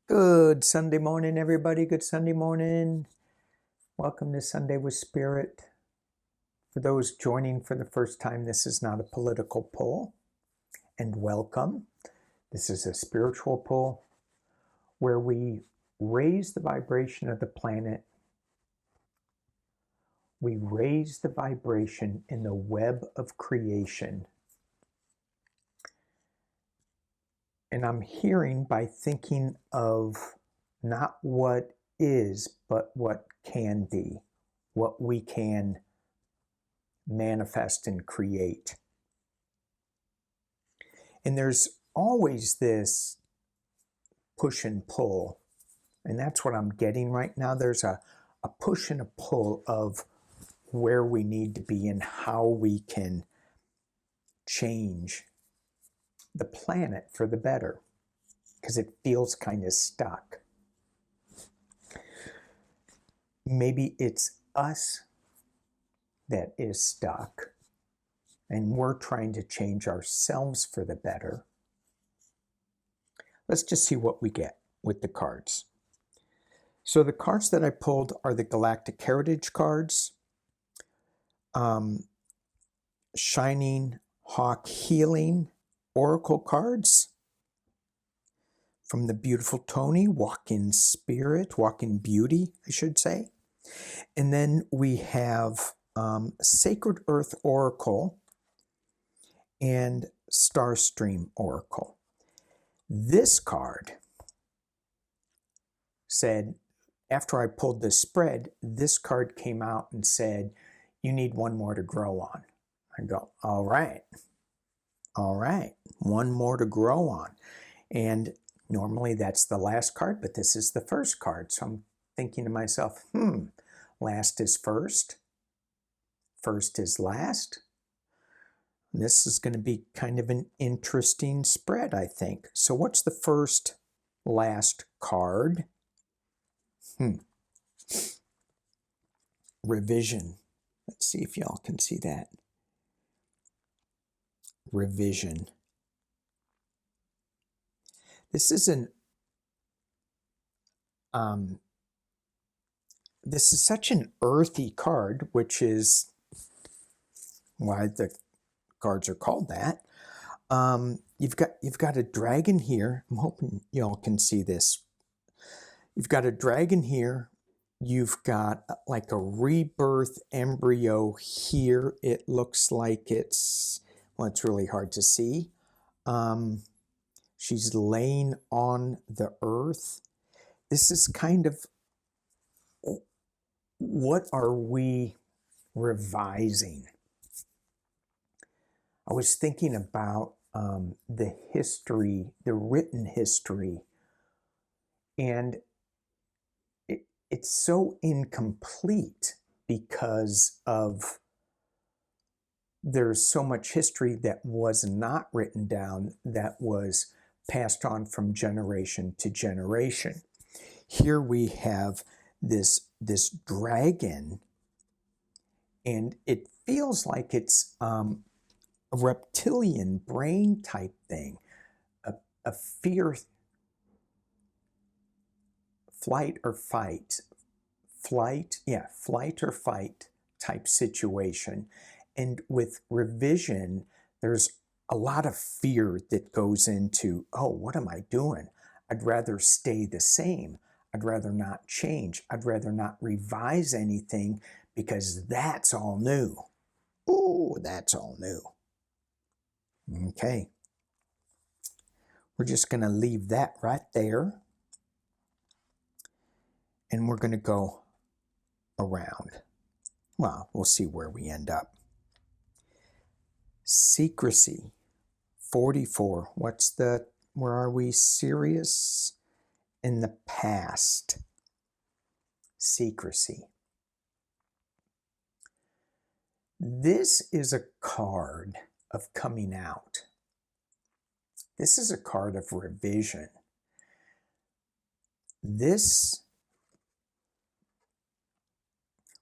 Good Sunday morning, everybody. Good Sunday morning. Welcome to Sunday with Spirit. For those joining for the first time, this is not a political poll, and welcome. This is a spiritual poll where we raise the vibration of the planet. We raise the vibration in the web of creation. And I'm hearing by thinking of not what is, but what can be, what we can manifest and create. And there's always this push and pull, and that's what I'm getting right now. There's a push and a pull of where we need to be and how we can change the planet for the better, because it feels kind of stuck. Maybe it's us that is stuck, and we're trying to change ourselves for the better. Let's just see what we get with the cards. So the cards that I pulled are the Galactic Heritage cards, Shining Hawk Healing Oracle cards from the beautiful Tony, Walk in Spirit, Walk in Beauty, I should say. And then we have Sacred Earth Oracle and Starstream Oracle. This card said, after I pulled this spread, this card came out and said, you need one more to grow on. I go, all right, one more to grow on. And normally that's the last card, but this is the first card. So I'm thinking to myself, last is first, first is last. This is going to be kind of an interesting spread, I think. So what's the first last card? Revision. Let's see if y'all can see that. Revision. This is this is such an earthy card, which is why the cards are called that. You've got a dragon here. I'm hoping y'all can see this. You've got a dragon here. You've got like a rebirth embryo here. It looks like it's really hard to see. She's laying on the earth. This is kind of, what are we revising? I was thinking about the history, the written history, and it's so incomplete because of there's so much history that was not written down, that was passed on from generation to generation. Here we have this dragon, and it feels like it's a reptilian brain type thing, a fear, flight or fight type situation. And with revision, there's a lot of fear that goes into, oh, what am I doing? I'd rather stay the same. I'd rather not change. I'd rather not revise anything because that's all new. Ooh, that's all new. Okay. We're just going to leave that right there. And we're going to go around. Well, we'll see where we end up. Secrecy. 44. Where are we? Serious in the past. Secrecy. This is a card of coming out. This is a card of revision.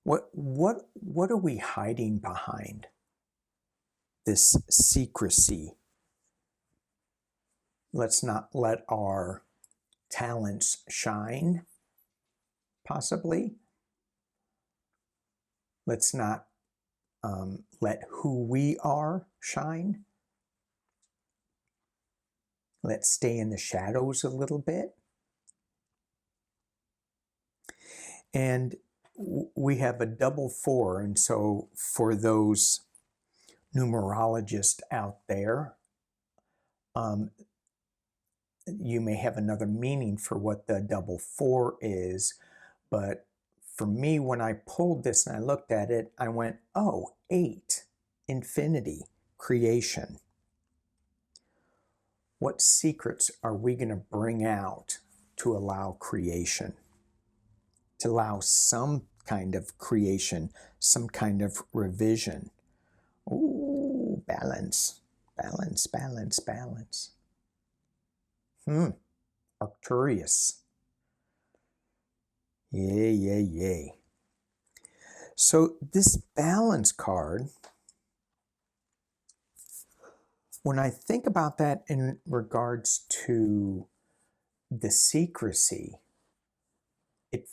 What are we hiding behind this secrecy? Let's not let our talents shine, possibly. Let's not let who we are shine. Let's stay in the shadows a little bit. And we have a double 4, and so for those numerologists out there, you may have another meaning for what the double 4 is, but for me, when I pulled this and I looked at it, I went, oh, 8, infinity, creation. What secrets are we going to bring out to allow creation? To allow some kind of creation, some kind of revision. Ooh, balance, balance, balance, balance. Arcturus. Yay, yay, yay. So this balance card, when I think about that in regards to the secrecy, it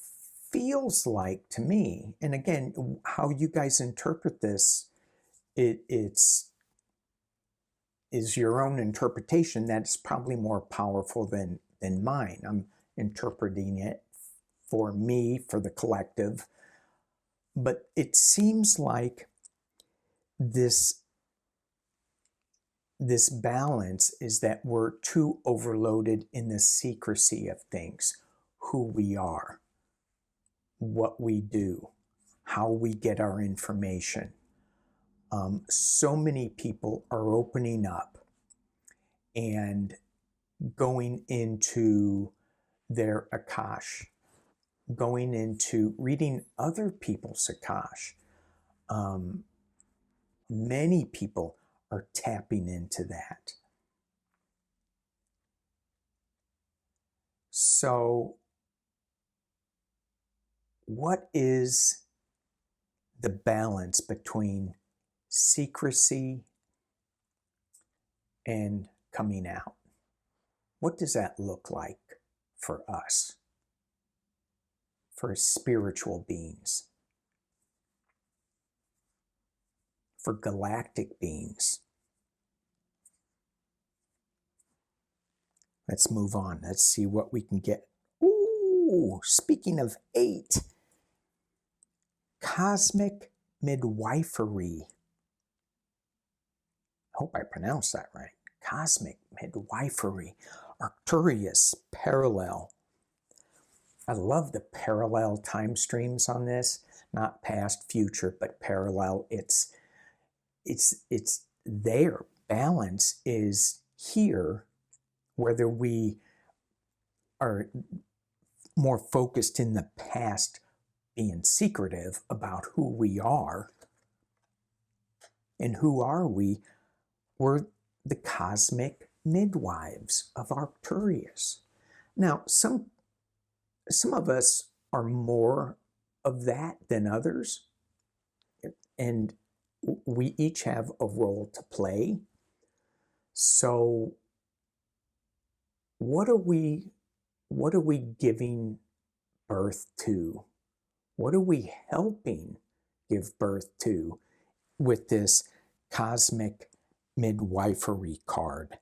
feels like to me, and again, how you guys interpret this, is your own interpretation. That's probably more powerful than mine. I'm interpreting it for me, for the collective. But it seems like this balance is that we're too overloaded in the secrecy of things, who we are, what we do, how we get our information. So many people are opening up and going into their Akash, going into reading other people's Akash. Many people are tapping into that. So, what is the balance between secrecy and coming out? What does that look like for us, for spiritual beings, for galactic beings? Let's move on. Let's see what we can get. Ooh, speaking of 8, cosmic midwifery. I hope I pronounced that right. Cosmic midwifery. Arcturus parallel. I love the parallel time streams on this. Not past, future, but parallel. It's there. Balance is here, whether we are more focused in the past, being secretive about who we are. And who are we? We're the cosmic midwives of Arcturus. Now, some of us are more of that than others, and we each have a role to play. So what are we giving birth to? What are we helping give birth to with this cosmic midwifery card?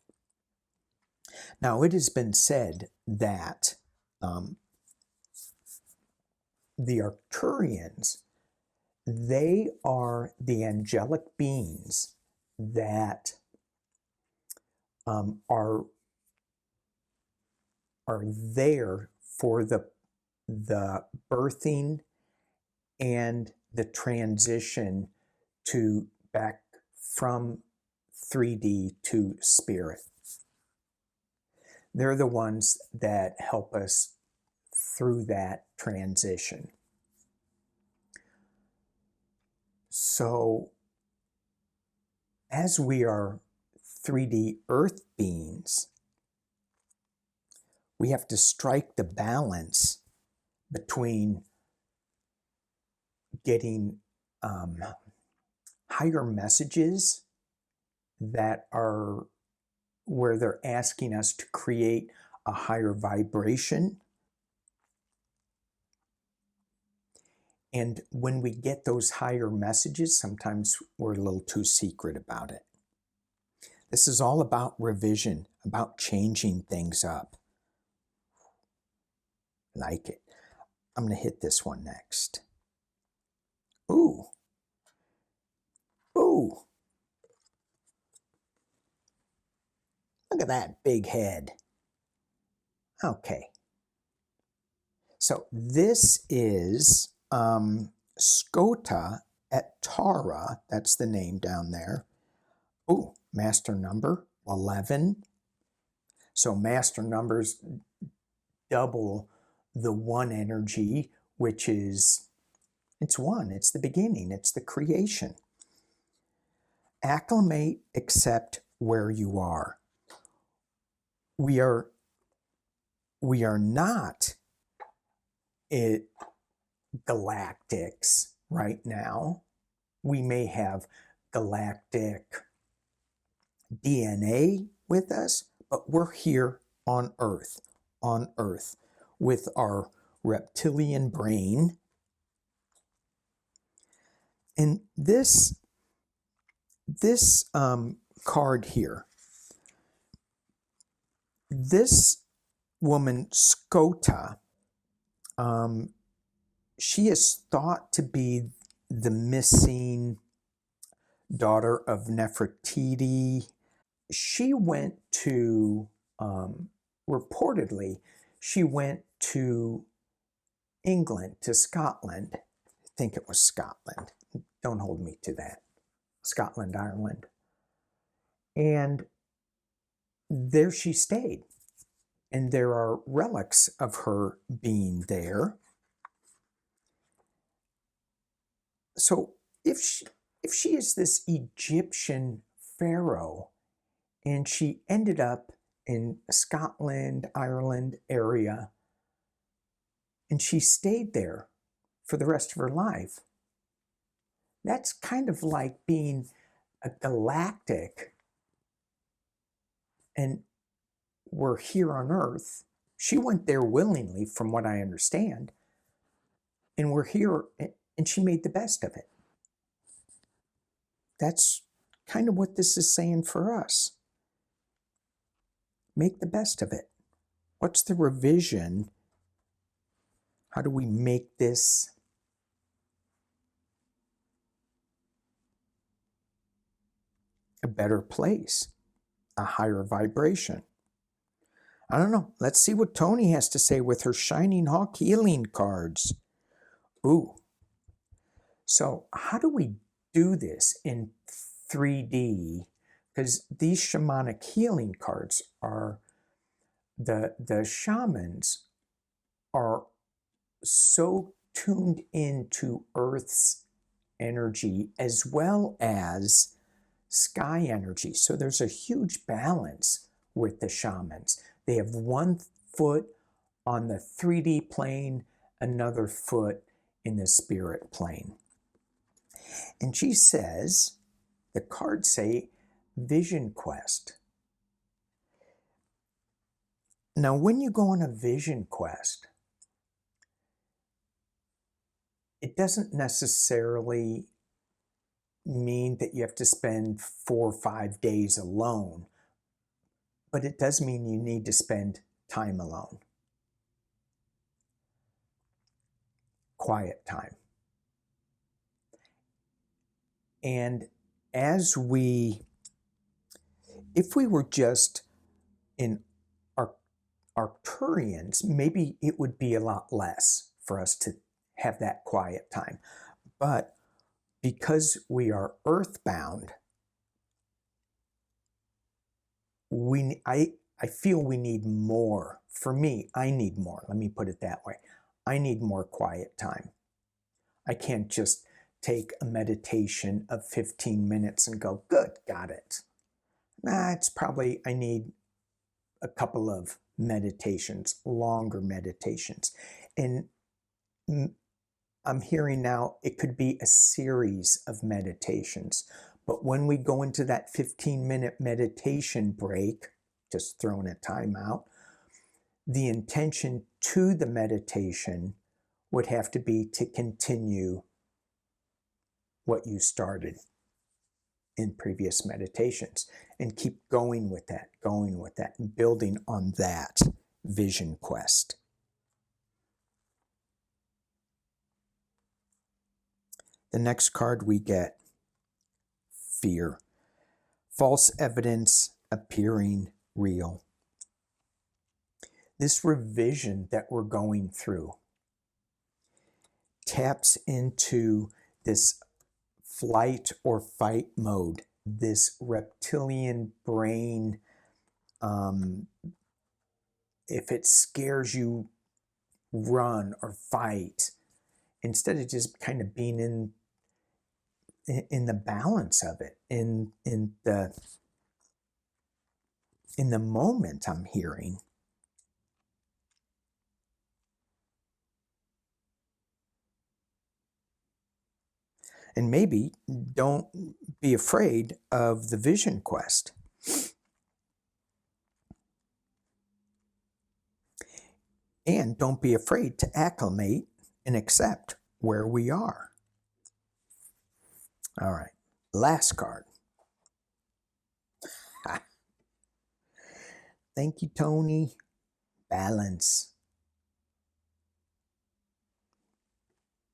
Now, it has been said that the Arcturians, they are the angelic beings that are there for the birthing and the transition to back from 3D to spirit. They're the ones that help us through that transition. So, as we are 3D earth beings, we have to strike the balance between getting higher messages that are where they're asking us to create a higher vibration. And when we get those higher messages, sometimes we're a little too secret about it. This is all about revision, about changing things up. Like it. I'm going to hit this one next. Ooh. Ooh. Look at that big head. Okay. So this is Scota et Tara. That's the name down there. Ooh, master number 11. So master numbers double the one energy, which is, it's one, it's the beginning, it's the creation. Acclimate, accept where you are. We are not galactics right now. We may have galactic DNA with us, but we're here on Earth, with our reptilian brain. And this card here, this woman, Scota, she is thought to be the missing daughter of Nefertiti. She went to, reportedly, she went to England, to Scotland. I think it was Scotland. Don't hold me to that. Scotland, Ireland. And there she stayed. And there are relics of her being there. So if she is this Egyptian pharaoh, and she ended up in Scotland, Ireland area, and she stayed there for the rest of her life, that's kind of like being a galactic, and we're here on Earth. She went there willingly, from what I understand, and we're here, and she made the best of it. That's kind of what this is saying for us. Make the best of it. What's the revision? How do we make this a better place, a higher vibration? I don't know. Let's see what Tony has to say with her Shining Hawk healing cards. Ooh. So how do we do this in 3D? Because these shamanic healing cards are, the shamans are so tuned into Earth's energy as well as sky energy. So there's a huge balance with the shamans. They have one foot on the 3D plane, another foot in the spirit plane. And she says, the cards say, vision quest. Now, when you go on a vision quest, it doesn't necessarily mean that you have to spend 4 or 5 days alone, but it does mean you need to spend time alone. Quiet time. And if we were just in Arcturians, maybe it would be a lot less for us to have that quiet time. But because we are earthbound, I feel we need more. For me, I need more. Let me put it that way. I need more quiet time. I can't just take a meditation of 15 minutes and go, good, got it. It's probably, I need a couple of meditations, longer meditations. And I'm hearing now it could be a series of meditations. But when we go into that 15-minute meditation break, just throwing a time out, the intention to the meditation would have to be to continue what you started in previous meditations and keep going with that, and building on that vision quest. The next card we get, fear. False evidence appearing real. This revision that we're going through taps into this flight or fight mode, this reptilian brain. If it scares you, run or fight, instead of just kind of being in the balance of it, in the moment. I'm hearing. And maybe don't be afraid of the vision quest. And don't be afraid to acclimate and accept where we are. All right, last card. Thank you, Tony. Balance.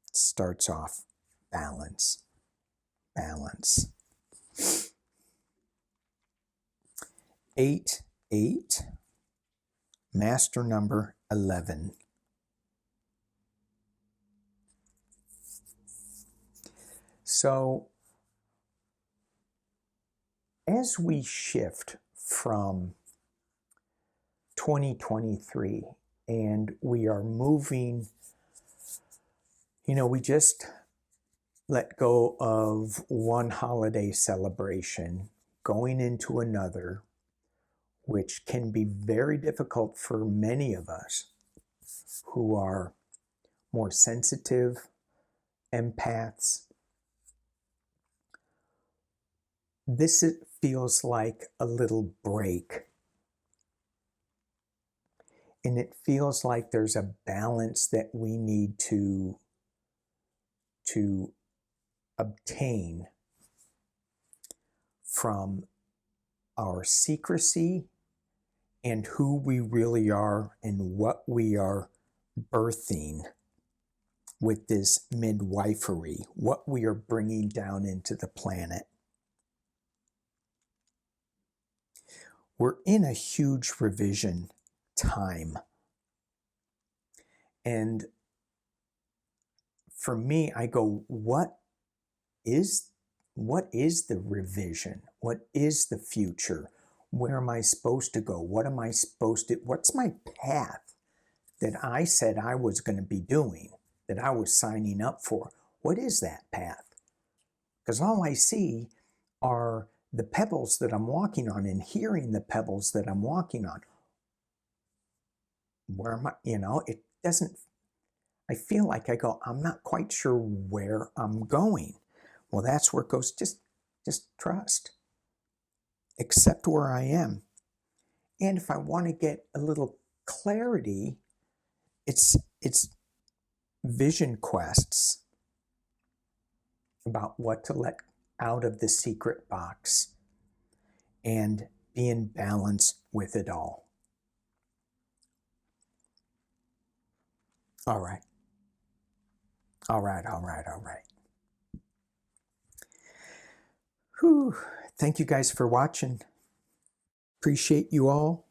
It starts off balance. Balance. 8, 8. Master number 11. So, as we shift from 2023 and we are moving, we just let go of one holiday celebration, going into another, which can be very difficult for many of us who are more sensitive, empaths. This feels like a little break. And it feels like there's a balance that we need to obtain from our secrecy and who we really are and what we are birthing with this midwifery, what we are bringing down into the planet. We're in a huge revision time. And for me, I go, what is the revision? What is the future? Where am I supposed to go? What's my path that I said I was going to be doing, that I was signing up for? What is that path? Because all I see are the pebbles that I'm walking on and hearing the pebbles that I'm walking on. Where am I? It doesn't, I feel like I go, I'm not quite sure where I'm going. Well, that's where it goes. Just trust. Accept where I am. And if I want to get a little clarity, it's vision quests about what to let out of the secret box and be in balance with it all. All right. Whew. Thank you guys for watching. Appreciate you all.